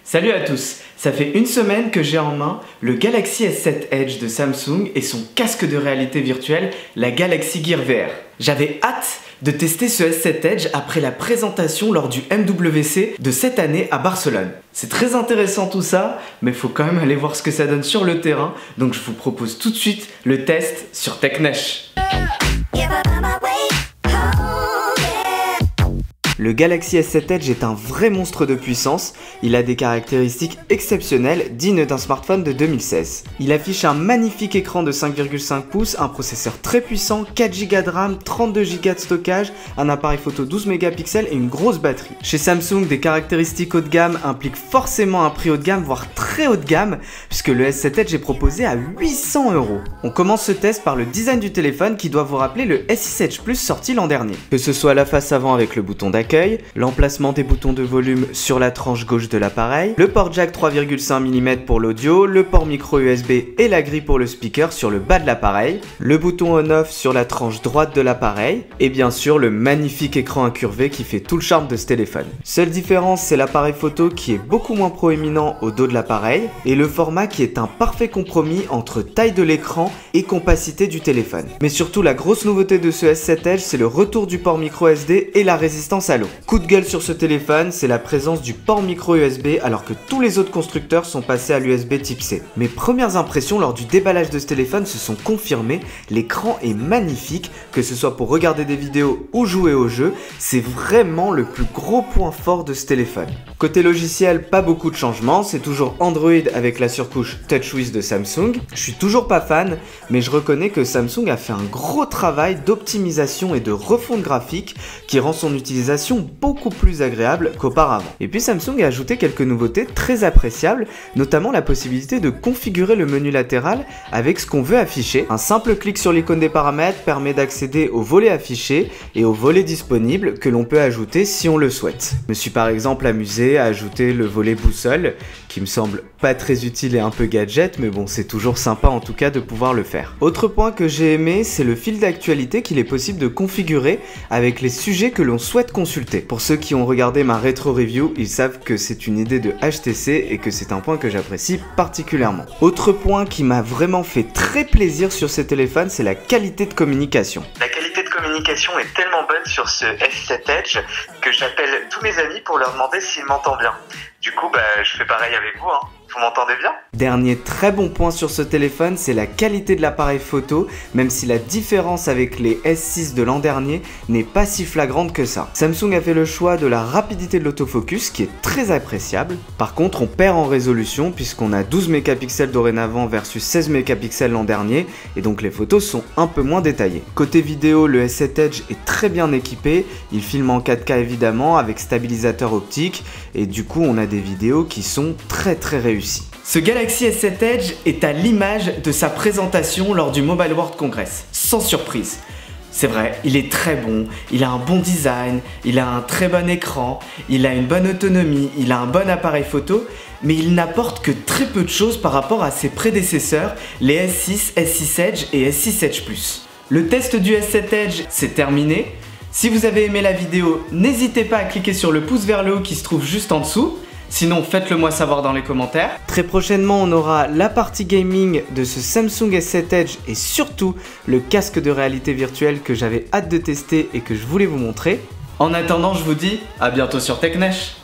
Salut à tous, ça fait une semaine que j'ai en main le Galaxy S7 Edge de Samsung et son casque de réalité virtuelle, la Galaxy Gear VR. J'avais hâte de tester ce S7 Edge après la présentation lors du MWC de cette année à Barcelone. C'est très intéressant tout ça, mais il faut quand même aller voir ce que ça donne sur le terrain, donc je vous propose tout de suite le test sur TechNesh. Le Galaxy S7 Edge est un vrai monstre de puissance, il a des caractéristiques exceptionnelles dignes d'un smartphone de 2016. Il affiche un magnifique écran de 5,5 pouces, un processeur très puissant, 4 Go de RAM, 32 Go de stockage, un appareil photo 12 mégapixels et une grosse batterie. Chez Samsung, des caractéristiques haut de gamme impliquent forcément un prix haut de gamme, voire très haut de gamme, puisque le S7 Edge est proposé à 800 €. On commence ce test par le design du téléphone qui doit vous rappeler le S6 Edge Plus sorti l'an dernier. Que ce soit la face avant avec le bouton d'accueil, l'emplacement des boutons de volume sur la tranche gauche de l'appareil, le port jack 3,5 mm pour l'audio, le port micro USB et la grille pour le speaker sur le bas de l'appareil, le bouton on-off sur la tranche droite de l'appareil et bien sûr le magnifique écran incurvé qui fait tout le charme de ce téléphone. Seule différence, c'est l'appareil photo qui est beaucoup moins proéminent au dos de l'appareil et le format qui est un parfait compromis entre taille de l'écran et compacité du téléphone. Mais surtout la grosse nouveauté de ce S7 Edge, c'est le retour du port micro SD et la résistance à l'eau. Coup de gueule sur ce téléphone, c'est la présence du port micro USB alors que tous les autres constructeurs sont passés à l'USB type C. Mes premières impressions lors du déballage de ce téléphone se sont confirmées, l'écran est magnifique, que ce soit pour regarder des vidéos ou jouer au jeu, c'est vraiment le plus gros point fort de ce téléphone. Côté logiciel, pas beaucoup de changements, c'est toujours Android avec la surcouche TouchWiz de Samsung. Je suis toujours pas fan, mais je reconnais que Samsung a fait un gros travail d'optimisation et de refonte graphique qui rend son utilisation beaucoup plus agréable qu'auparavant. Et puis Samsung a ajouté quelques nouveautés très appréciables, notamment la possibilité de configurer le menu latéral avec ce qu'on veut afficher. Un simple clic sur l'icône des paramètres permet d'accéder au volet affiché et au volet disponible que l'on peut ajouter si on le souhaite. Je me suis par exemple amusé à ajouter le volet boussole qui me semble pas très utile et un peu gadget, mais bon, c'est toujours sympa en tout cas de pouvoir le faire. Autre point que j'ai aimé, c'est le fil d'actualité qu'il est possible de configurer avec les sujets que l'on souhaite consulter. Pour ceux qui ont regardé ma rétro review, ils savent que c'est une idée de HTC et que c'est un point que j'apprécie particulièrement. Autre point qui m'a vraiment fait très plaisir sur ce téléphone, c'est la qualité de communication. La qualité de communication est tellement bonne sur ce S7 Edge que j'appelle tous mes amis pour leur demander s'ils m'entendent bien. Du coup, je fais pareil avec vous, hein. Vous m'entendez bien? Dernier très bon point sur ce téléphone, c'est la qualité de l'appareil photo, même si la différence avec les S6 de l'an dernier n'est pas si flagrante que ça. Samsung a fait le choix de la rapidité de l'autofocus, qui est très appréciable. Par contre, on perd en résolution puisqu'on a 12 mégapixels dorénavant versus 16 mégapixels l'an dernier, et donc les photos sont un peu moins détaillées. Côté vidéo, le S7 Edge est très bien équipé, il filme en 4K évidemment, avec stabilisateur optique, et du coup on a des vidéos qui sont très réussies. Ce Galaxy S7 Edge est à l'image de sa présentation lors du Mobile World Congress, sans surprise. C'est vrai, il est très bon, il a un bon design, il a un très bon écran, il a une bonne autonomie, il a un bon appareil photo, mais il n'apporte que très peu de choses par rapport à ses prédécesseurs, les S6, S6 Edge et S6 Edge Plus. Le test du S7 Edge, c'est terminé. Si vous avez aimé la vidéo, n'hésitez pas à cliquer sur le pouce vers le haut qui se trouve juste en dessous. Sinon, faites-le moi savoir dans les commentaires. Très prochainement, on aura la partie gaming de ce Samsung S7 Edge et surtout le casque de réalité virtuelle que j'avais hâte de tester et que je voulais vous montrer. En attendant, je vous dis à bientôt sur TechNesh.